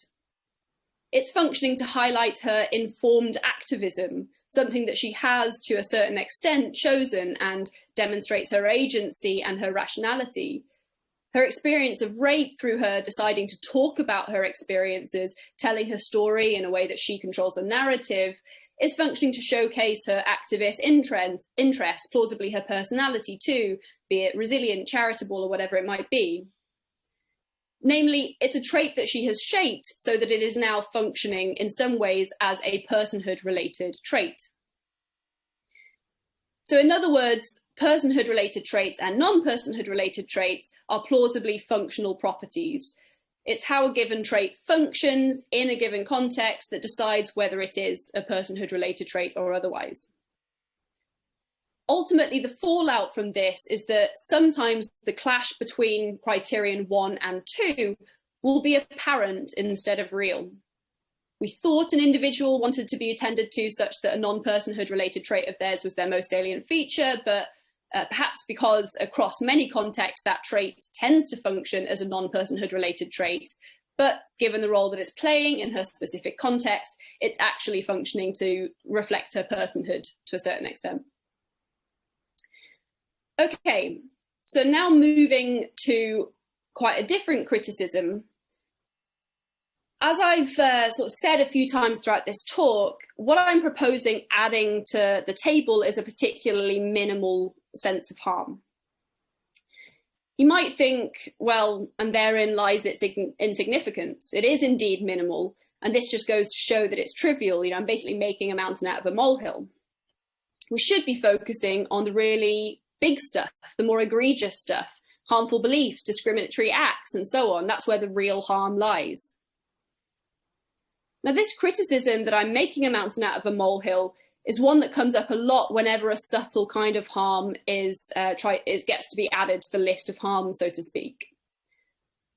It's functioning to highlight her informed activism, something that she has, to a certain extent, chosen and demonstrates her agency and her rationality. Her experience of rape, through her deciding to talk about her experiences, telling her story in a way that she controls the narrative, is functioning to showcase her activist interests, plausibly her personality too, be it resilient, charitable, or whatever it might be. Namely, it's a trait that she has shaped so that it is now functioning in some ways as a personhood-related trait. So in other words, personhood-related traits and non-personhood-related traits are plausibly functional properties. It's how a given trait functions in a given context that decides whether it is a personhood-related trait or otherwise. Ultimately, the fallout from this is that sometimes the clash between criterion 1 and 2 will be apparent instead of real. We thought an individual wanted to be attended to such that a non-personhood related trait of theirs was their most salient feature, but perhaps because across many contexts that trait tends to function as a non-personhood related trait, but given the role that it's playing in her specific context, it's actually functioning to reflect her personhood to a certain extent. Okay, so now moving to quite a different criticism. As I've sort of said a few times throughout this talk, what I'm proposing adding to the table is a particularly minimal sense of harm. You might think, well, and therein lies its insignificance. It is indeed minimal, and this just goes to show that it's trivial. I'm basically making a mountain out of a molehill. We should be focusing on the really big stuff, the more egregious stuff, harmful beliefs, discriminatory acts, and so on. That's where the real harm lies. Now, this criticism that I'm making a mountain out of a molehill is one that comes up a lot whenever a subtle kind of harm gets to be added to the list of harm, so to speak.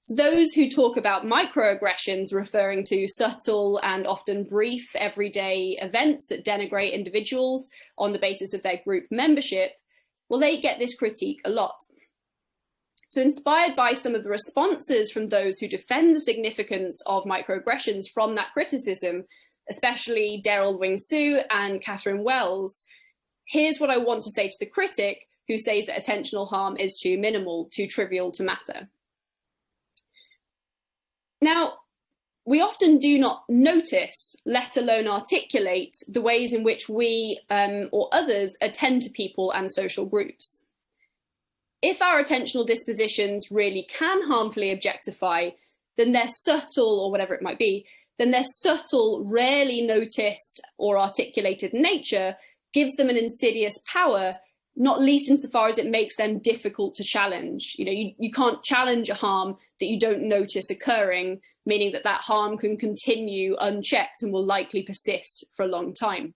So those who talk about microaggressions, referring to subtle and often brief everyday events that denigrate individuals on the basis of their group membership, well, they get this critique a lot. So inspired by some of the responses from those who defend the significance of microaggressions from that criticism, especially Daryl Wing-Soo and Catherine Wells, here's what I want to say to the critic who says that attentional harm is too minimal, too trivial to matter. Now, we often do not notice, let alone articulate, the ways in which we or others attend to people and social groups. If our attentional dispositions really can harmfully objectify, then their subtle, or whatever it might be, then their subtle, rarely noticed or articulated nature gives them an insidious power, not least insofar as it makes them difficult to challenge. You can't challenge a harm that you don't notice occurring, meaning that that harm can continue unchecked and will likely persist for a long time.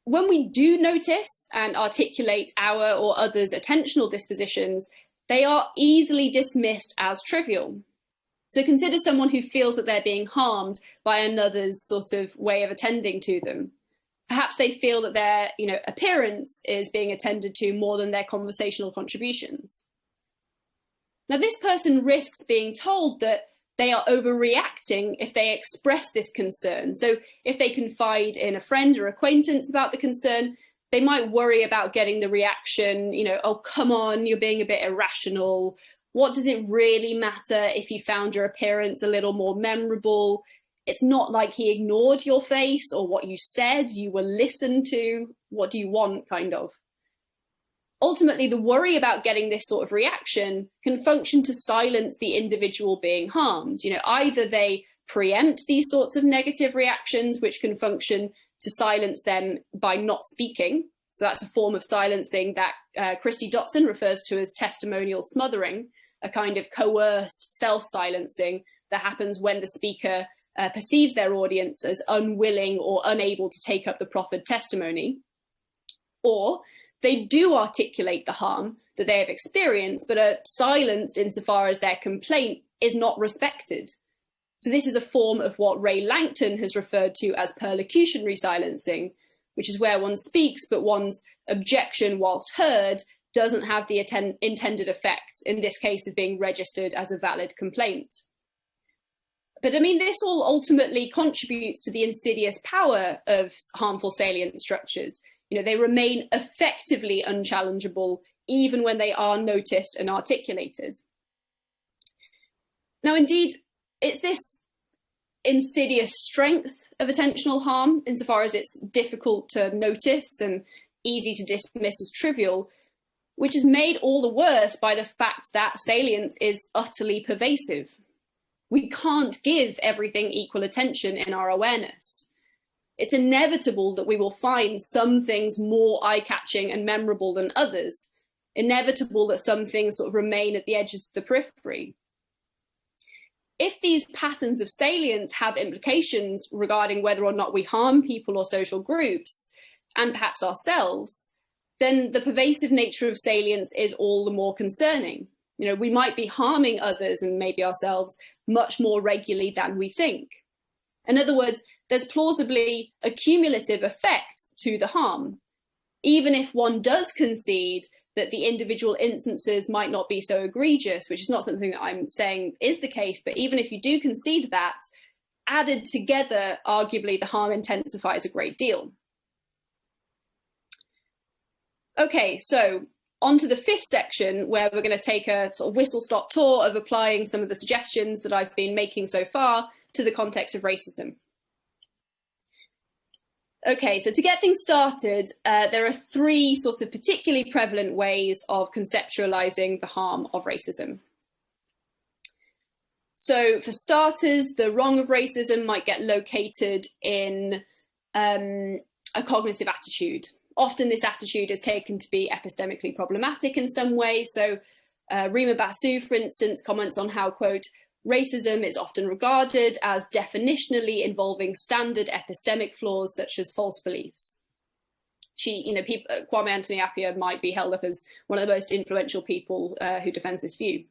When we do notice and articulate our or others' attentional dispositions, they are easily dismissed as trivial. So consider someone who feels that they're being harmed by another's sort of way of attending to them. Perhaps they feel that their appearance is being attended to more than their conversational contributions. Now, this person risks being told that they are overreacting if they express this concern. So if they confide in a friend or acquaintance about the concern, they might worry about getting the reaction, oh, come on, you're being a bit irrational. What does it really matter if you found your appearance a little more memorable? It's not like he ignored your face or what you said, you were listened to. What do you want, kind of? Ultimately, the worry about getting this sort of reaction can function to silence the individual being harmed. Either they preempt these sorts of negative reactions, which can function to silence them by not speaking. So that's a form of silencing that Christy Dotson refers to as testimonial smothering, a kind of coerced self-silencing that happens when the speaker perceives their audience as unwilling or unable to take up the proffered testimony. Or they do articulate the harm that they have experienced, but are silenced insofar as their complaint is not respected. So this is a form of what Ray Langton has referred to as perlocutionary silencing, which is where one speaks, but one's objection, whilst heard, doesn't have the intended effect, in this case of being registered as a valid complaint. But this all ultimately contributes to the insidious power of harmful salient structures. They remain effectively unchallengeable, even when they are noticed and articulated. Now, indeed, it's this insidious strength of attentional harm, insofar as it's difficult to notice and easy to dismiss as trivial, which is made all the worse by the fact that salience is utterly pervasive. We can't give everything equal attention in our awareness. It's inevitable that we will find some things more eye-catching and memorable than others. Inevitable that some things sort of remain at the edges of the periphery. If these patterns of salience have implications regarding whether or not we harm people or social groups, and perhaps ourselves, then the pervasive nature of salience is all the more concerning. We might be harming others and maybe ourselves much more regularly than we think. In other words, there's plausibly a cumulative effect to the harm. Even if one does concede that the individual instances might not be so egregious, which is not something that I'm saying is the case, but even if you do concede that, added together, arguably the harm intensifies a great deal. Okay, so on to the fifth section, where we're going to take a sort of whistle-stop tour of applying some of the suggestions that I've been making so far to the context of racism. Okay, so to get things started, there are three sort of particularly prevalent ways of conceptualizing the harm of racism. So for starters, the wrong of racism might get located in a cognitive attitude. Often this attitude is taken to be epistemically problematic in some way. So Rima Basu, for instance, comments on how, quote, racism is often regarded as definitionally involving standard epistemic flaws such as false beliefs. Kwame Anthony Appiah might be held up as one of the most influential people who defends this view.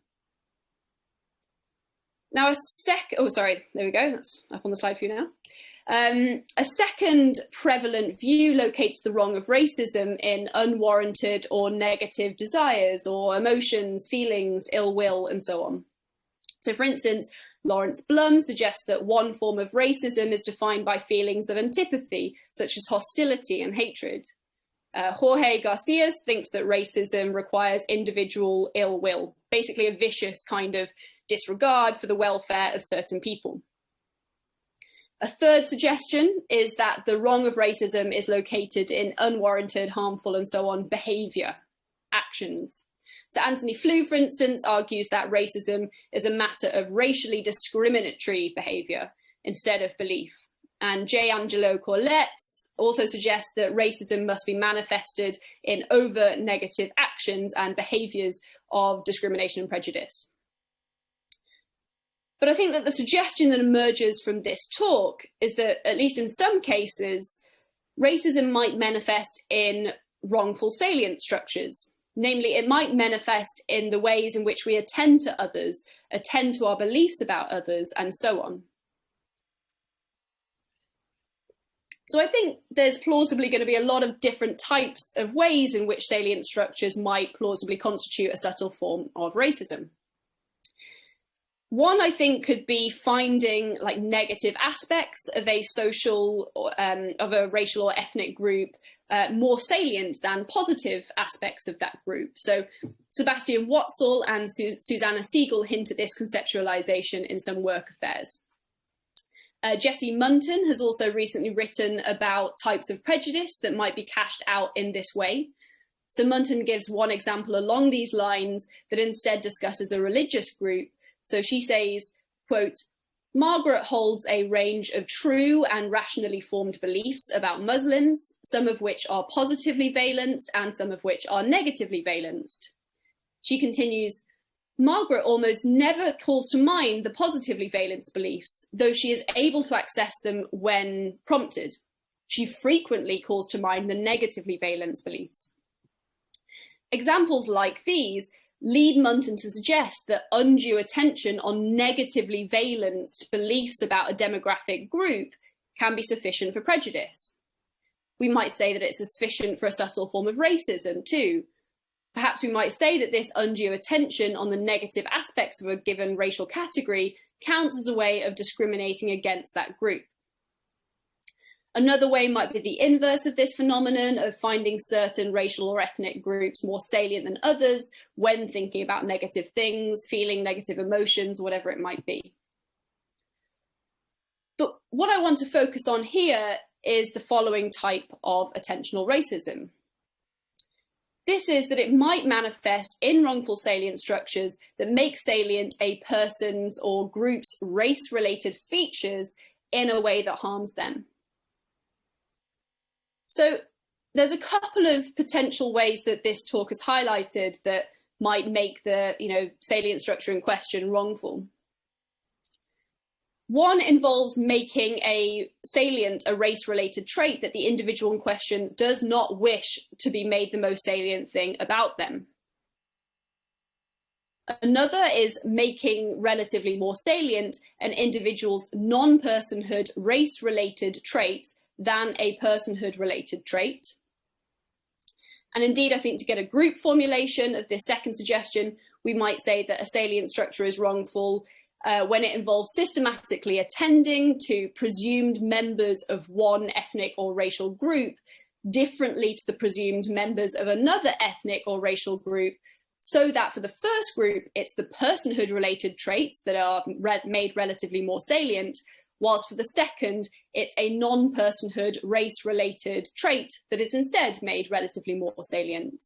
Now there we go, that's up on the slide for you now. A second prevalent view locates the wrong of racism in unwarranted or negative desires or emotions, feelings, ill will, and so on. So, for instance, Lawrence Blum suggests that one form of racism is defined by feelings of antipathy, such as hostility and hatred. Jorge Garcia thinks that racism requires individual ill will, basically a vicious kind of disregard for the welfare of certain people. A third suggestion is that the wrong of racism is located in unwarranted, harmful, and so on behaviour, actions. So Anthony Flew, for instance, argues that racism is a matter of racially discriminatory behaviour instead of belief. And J. Angelo Corlett also suggests that racism must be manifested in overt negative actions and behaviours of discrimination and prejudice. But I think that the suggestion that emerges from this talk is that, at least in some cases, racism might manifest in wrongful salient structures. Namely, it might manifest in the ways in which we attend to others, attend to our beliefs about others, and so on. So I think there's plausibly going to be a lot of different types of ways in which salient structures might plausibly constitute a subtle form of racism. One, I think, could be finding like negative aspects of a social, of a racial or ethnic group more salient than positive aspects of that group. So Sebastian Watzel and Susanna Siegel hint at this conceptualization in some work of theirs. Jessie Munton has also recently written about types of prejudice that might be cashed out in this way. So Munton gives one example along these lines that instead discusses a religious group. So she says, quote, Margaret holds a range of true and rationally formed beliefs about Muslims, some of which are positively valenced and some of which are negatively valenced. She continues, Margaret almost never calls to mind the positively valenced beliefs, though she is able to access them when prompted. She frequently calls to mind the negatively valenced beliefs. Examples like these lead Munton to suggest that undue attention on negatively valenced beliefs about a demographic group can be sufficient for prejudice. We might say that it's sufficient for a subtle form of racism too. Perhaps we might say that this undue attention on the negative aspects of a given racial category counts as a way of discriminating against that group. Another way might be the inverse of this phenomenon of finding certain racial or ethnic groups more salient than others when thinking about negative things, feeling negative emotions, whatever it might be. But what I want to focus on here is the following type of attentional racism. This is that it might manifest in wrongful salient structures that make salient a person's or group's race-related features in a way that harms them. So there's a couple of potential ways that this talk has highlighted that might make the salient structure in question wrongful. One involves making a salient a race-related trait that the individual in question does not wish to be made the most salient thing about them. Another is making relatively more salient an individual's non-personhood race-related trait than a personhood-related trait. And indeed, I think to get a group formulation of this second suggestion, we might say that a salient structure is wrongful when it involves systematically attending to presumed members of one ethnic or racial group differently to the presumed members of another ethnic or racial group, so that for the first group, it's the personhood-related traits that are made relatively more salient, whilst for the second, it's a non-personhood race-related trait that is instead made relatively more salient.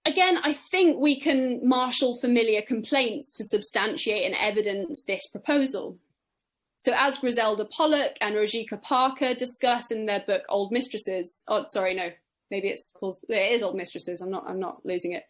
Again, I think we can marshal familiar complaints to substantiate and evidence this proposal. So as Griselda Pollock and Rojika Parker discuss in their book Old Mistresses, oh, sorry, no, maybe it's called, it is Old Mistresses, I'm not losing it.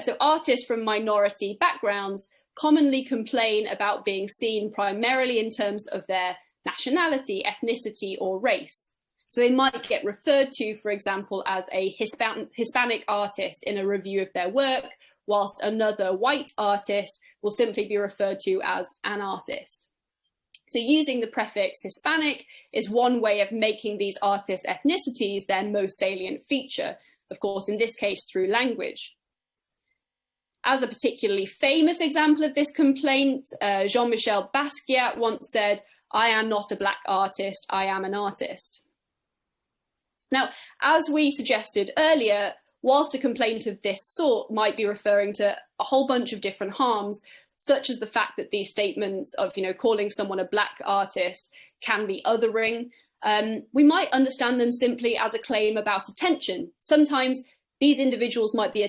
So artists from minority backgrounds commonly complain about being seen primarily in terms of their nationality, ethnicity, or race. So they might get referred to, for example, as a Hispanic artist in a review of their work, whilst another white artist will simply be referred to as an artist. So using the prefix Hispanic is one way of making these artists' ethnicities their most salient feature, of course, in this case through language. As a particularly famous example of this complaint, Jean-Michel Basquiat once said, "I am not a black artist, I am an artist." Now, as we suggested earlier, whilst a complaint of this sort might be referring to a whole bunch of different harms, such as the fact that these statements of, calling someone a black artist can be othering, we might understand them simply as a claim about attention. Sometimes these individuals might be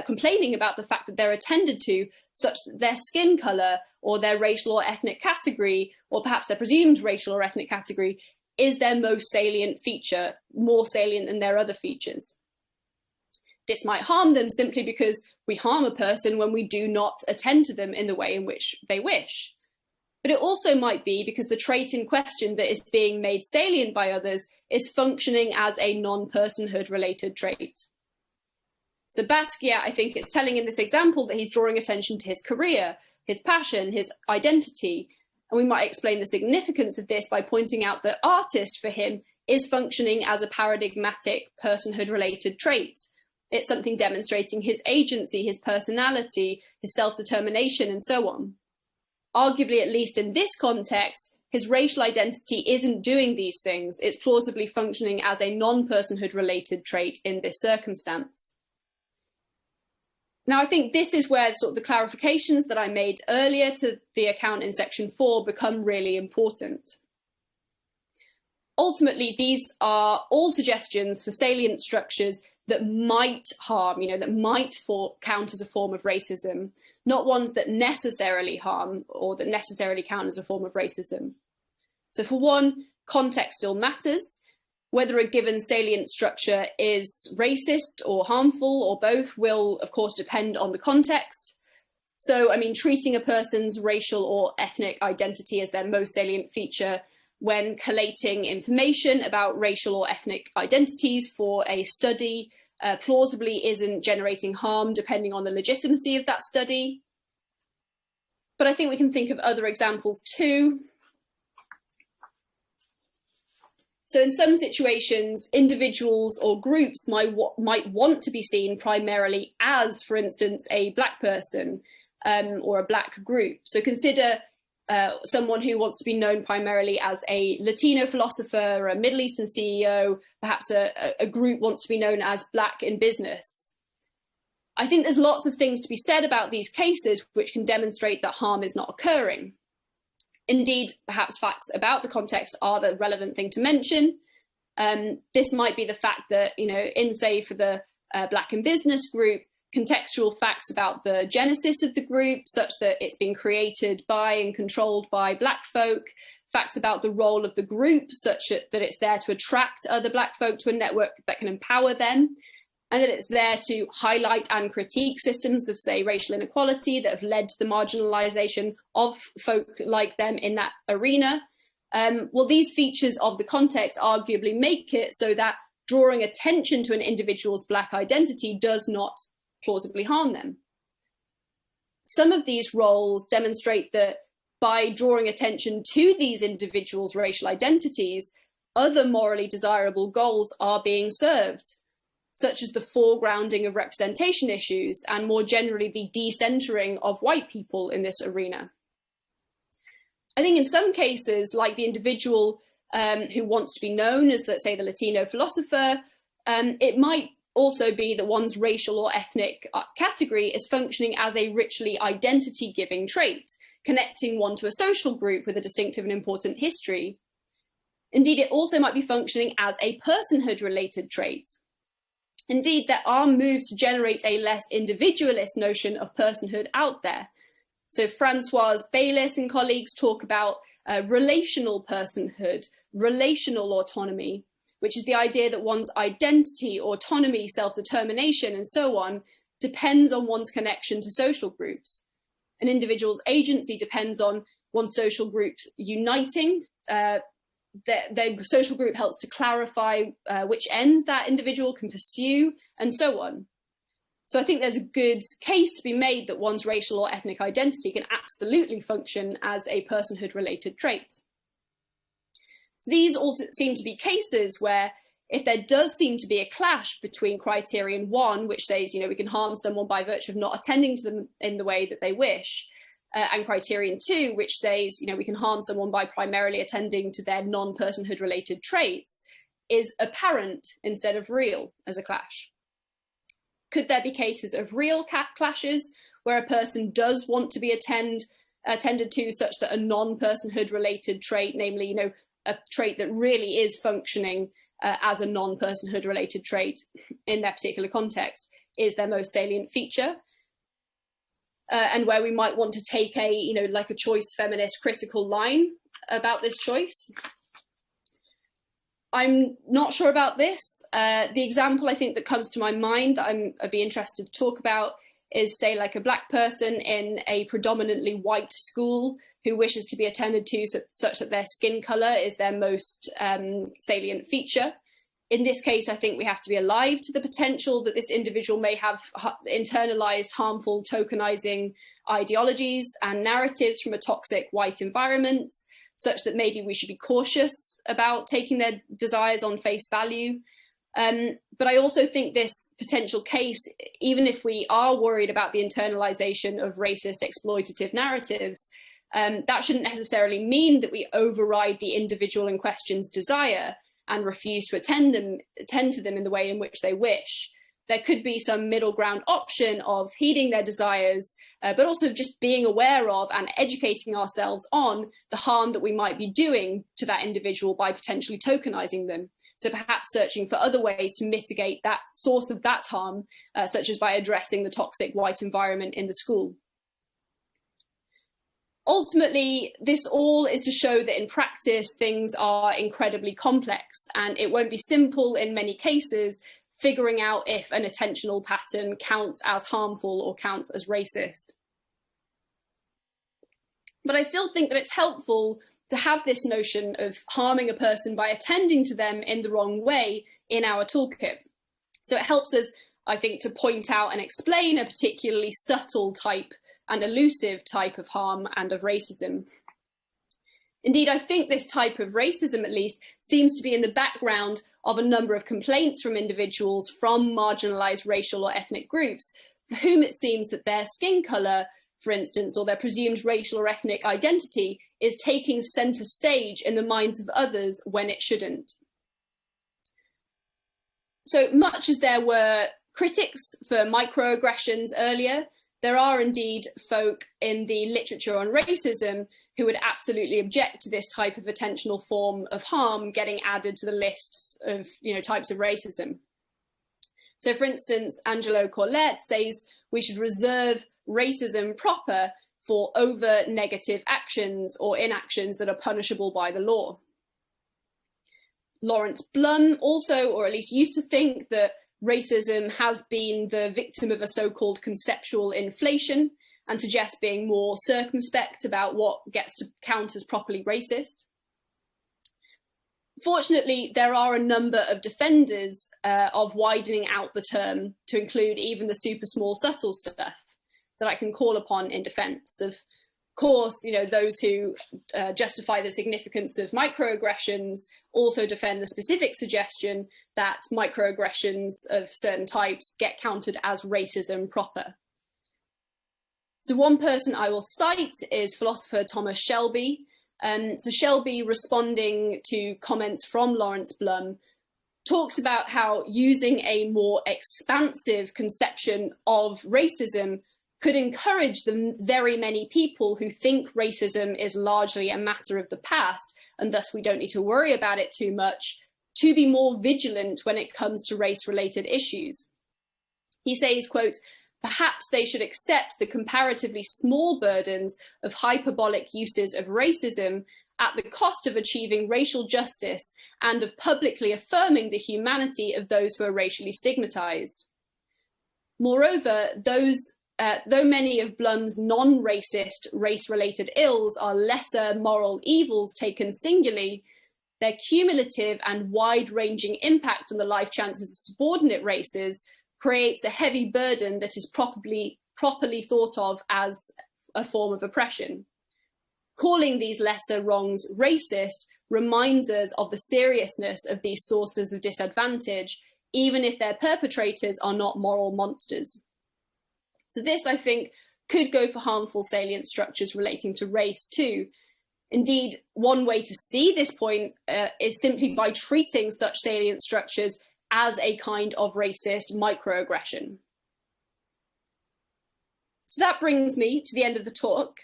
complaining about the fact that they're attended to, such that their skin colour or their racial or ethnic category, or perhaps their presumed racial or ethnic category, is their most salient feature, more salient than their other features. This might harm them simply because we harm a person when we do not attend to them in the way in which they wish. But it also might be because the trait in question that is being made salient by others is functioning as a non-personhood related trait. So Basquiat, I think, is telling in this example that he's drawing attention to his career, his passion, his identity. And we might explain the significance of this by pointing out that artist for him is functioning as a paradigmatic personhood related trait. It's something demonstrating his agency, his personality, his self-determination, and so on. Arguably, at least in this context, his racial identity isn't doing these things. It's plausibly functioning as a non-personhood related trait in this circumstance. Now, I think this is where sort of the clarifications that I made earlier to the account in section 4 become really important. Ultimately, these are all suggestions for salient structures that might harm, that might count as a form of racism, not ones that necessarily harm or that necessarily count as a form of racism. So for one, context still matters. Whether a given salient structure is racist or harmful or both will, of course, depend on the context. So, treating a person's racial or ethnic identity as their most salient feature when collating information about racial or ethnic identities for a study plausibly isn't generating harm depending on the legitimacy of that study. But I think we can think of other examples too. So in some situations, individuals or groups might want to be seen primarily as, for instance, a black person or a black group. So consider someone who wants to be known primarily as a Latino philosopher or a Middle Eastern CEO, perhaps a group wants to be known as black in business. I think there's lots of things to be said about these cases which can demonstrate that harm is not occurring. Indeed, perhaps facts about the context are the relevant thing to mention. This might be the fact that, in say for the Black in Business group, contextual facts about the genesis of the group, such that it's been created by and controlled by Black folk, facts about the role of the group, such that it's there to attract other Black folk to a network that can empower them, and that it's there to highlight and critique systems of, say, racial inequality that have led to the marginalisation of folk like them in that arena. Well, these features of the context arguably make it so that drawing attention to an individual's Black identity does not plausibly harm them. Some of these roles demonstrate that by drawing attention to these individuals' racial identities, other morally desirable goals are being served, such as the foregrounding of representation issues and more generally the decentering of white people in this arena. I think in some cases, like the individual who wants to be known as, let's say, the Latino philosopher, it might also be that one's racial or ethnic category is functioning as a richly identity-giving trait, connecting one to a social group with a distinctive and important history. Indeed, it also might be functioning as a personhood-related trait. Indeed, there are moves to generate a less individualist notion of personhood out there. So Françoise Baylis and colleagues talk about relational personhood, relational autonomy, which is the idea that one's identity, autonomy, self-determination, and so on, depends on one's connection to social groups. An individual's agency depends on one's social groups uniting. Their social group helps to clarify which ends that individual can pursue, and so on. So I think there's a good case to be made that one's racial or ethnic identity can absolutely function as a personhood-related trait. So these all seem to be cases where if there does seem to be a clash between criterion 1, which says, we can harm someone by virtue of not attending to them in the way that they wish, and criterion 2, which says, we can harm someone by primarily attending to their non-personhood related traits, is apparent instead of real as a clash. Could there be cases of real clashes where a person does want to be attended to such that a non-personhood related trait, namely, a trait that really is functioning as a non-personhood related trait in their particular context, is their most salient feature? And where we might want to take a, like a choice feminist critical line about this choice. I'm not sure about this. The example I think that comes to my mind that I'd be interested to talk about is, say, like a Black person in a predominantly white school who wishes to be attended to such that their skin colour is their most salient feature. In this case, I think we have to be alive to the potential that this individual may have internalized harmful tokenizing ideologies and narratives from a toxic white environment, such that maybe we should be cautious about taking their desires on face value. But I also think this potential case, even if we are worried about the internalization of racist exploitative narratives, that shouldn't necessarily mean that we override the individual in question's desire and refuse to attend to them in the way in which they wish. There could be some middle ground option of heeding their desires, but also just being aware of and educating ourselves on the harm that we might be doing to that individual by potentially tokenizing them. So perhaps searching for other ways to mitigate that source of that harm, such as by addressing the toxic white environment in the school. Ultimately, this all is to show that in practice, things are incredibly complex, and it won't be simple in many cases figuring out if an attentional pattern counts as harmful or counts as racist. But I still think that it's helpful to have this notion of harming a person by attending to them in the wrong way in our toolkit. So it helps us, I think, to point out and explain a particularly subtle type and elusive type of harm and of racism. Indeed, I think this type of racism, at least, seems to be in the background of a number of complaints from individuals from marginalised racial or ethnic groups, for whom it seems that their skin colour, for instance, or their presumed racial or ethnic identity is taking centre stage in the minds of others when it shouldn't. So much as there were critics for microaggressions earlier, there are indeed folk in the literature on racism who would absolutely object to this type of attentional form of harm getting added to the lists of types of racism. So for instance, Angelo Corlett says we should reserve racism proper for overt negative actions or inactions that are punishable by the law. Lawrence Blum also, or at least used to think that racism has been the victim of a so-called conceptual inflation and suggests being more circumspect about what gets to count as properly racist. Fortunately, there are a number of defenders of widening out the term to include even the super small subtle stuff that I can call upon in defence. Of course, those who justify the significance of microaggressions also defend the specific suggestion that microaggressions of certain types get counted as racism proper. So one person I will cite is philosopher Thomas Shelby. So Shelby, responding to comments from Lawrence Blum, talks about how using a more expansive conception of racism could encourage the very many people who think racism is largely a matter of the past, and thus we don't need to worry about it too much, to be more vigilant when it comes to race-related issues. He says, quote, "Perhaps they should accept the comparatively small burdens of hyperbolic uses of racism at the cost of achieving racial justice and of publicly affirming the humanity of those who are racially stigmatized. Moreover, though many of Blum's non-racist race-related ills are lesser moral evils taken singularly, their cumulative and wide-ranging impact on the life chances of subordinate races creates a heavy burden that is properly thought of as a form of oppression. Calling these lesser wrongs racist reminds us of the seriousness of these sources of disadvantage, even if their perpetrators are not moral monsters. So this, I think, could go for harmful salient structures relating to race too. Indeed, one way to see this point is simply by treating such salient structures as a kind of racist microaggression. So that brings me to the end of the talk.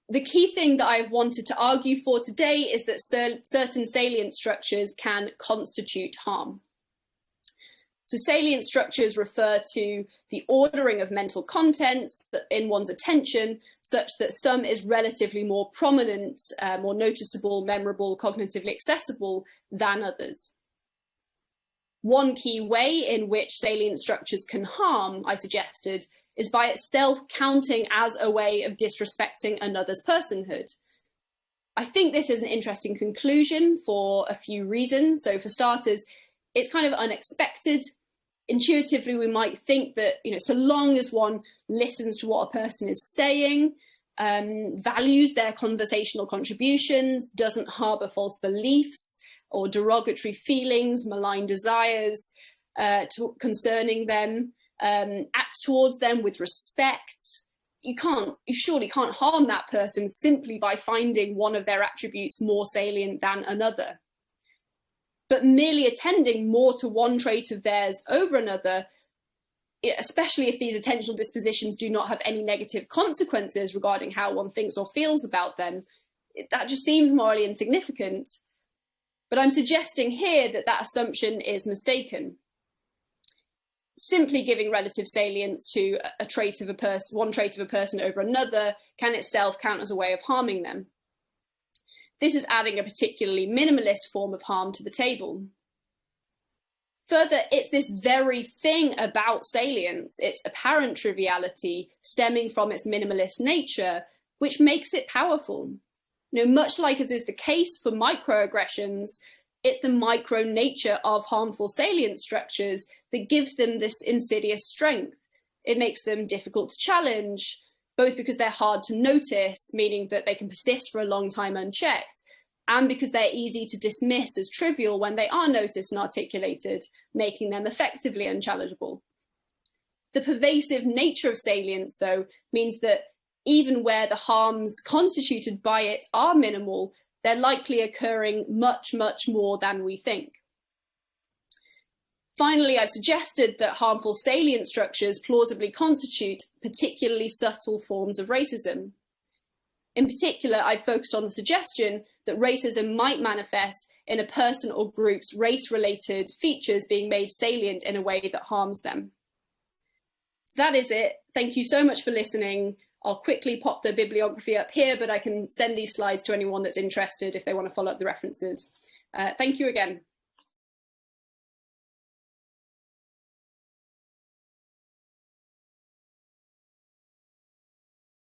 The key thing that I've wanted to argue for today is that certain salient structures can constitute harm. So salient structures refer to the ordering of mental contents in one's attention such that some is relatively more prominent, more noticeable, memorable, cognitively accessible than others. One key way in which salient structures can harm, I suggested, is by itself counting as a way of disrespecting another's personhood. I think this is an interesting conclusion for a few reasons. So for starters, it's kind of unexpected. Intuitively, we might think that, so long as one listens to what a person is saying, values their conversational contributions, doesn't harbour false beliefs or derogatory feelings, malign desires concerning them, acts towards them with respect, you surely can't harm that person simply by finding one of their attributes more salient than another. But merely attending more to one trait of theirs over another, especially if these attentional dispositions do not have any negative consequences regarding how one thinks or feels about them, that just seems morally insignificant. But I'm suggesting here that that assumption is mistaken. Simply giving relative salience to a trait of a person, one trait of a person over another, can itself count as a way of harming them. This is adding a particularly minimalist form of harm to the table. Further, it's this very thing about salience, its apparent triviality stemming from its minimalist nature, which makes it powerful. Much like as is the case for microaggressions, it's the micro nature of harmful salient structures that gives them this insidious strength. It makes them difficult to challenge, both because they're hard to notice, meaning that they can persist for a long time unchecked, and because they're easy to dismiss as trivial when they are noticed and articulated, making them effectively unchallengeable. The pervasive nature of salience, though, means that even where the harms constituted by it are minimal, they're likely occurring much, much more than we think. Finally, I've suggested that harmful salient structures plausibly constitute particularly subtle forms of racism. In particular, I've focused on the suggestion that racism might manifest in a person or group's race-related features being made salient in a way that harms them. So that is it. Thank you so much for listening. I'll quickly pop the bibliography up here, but I can send these slides to anyone that's interested if they want to follow up the references. Thank you again.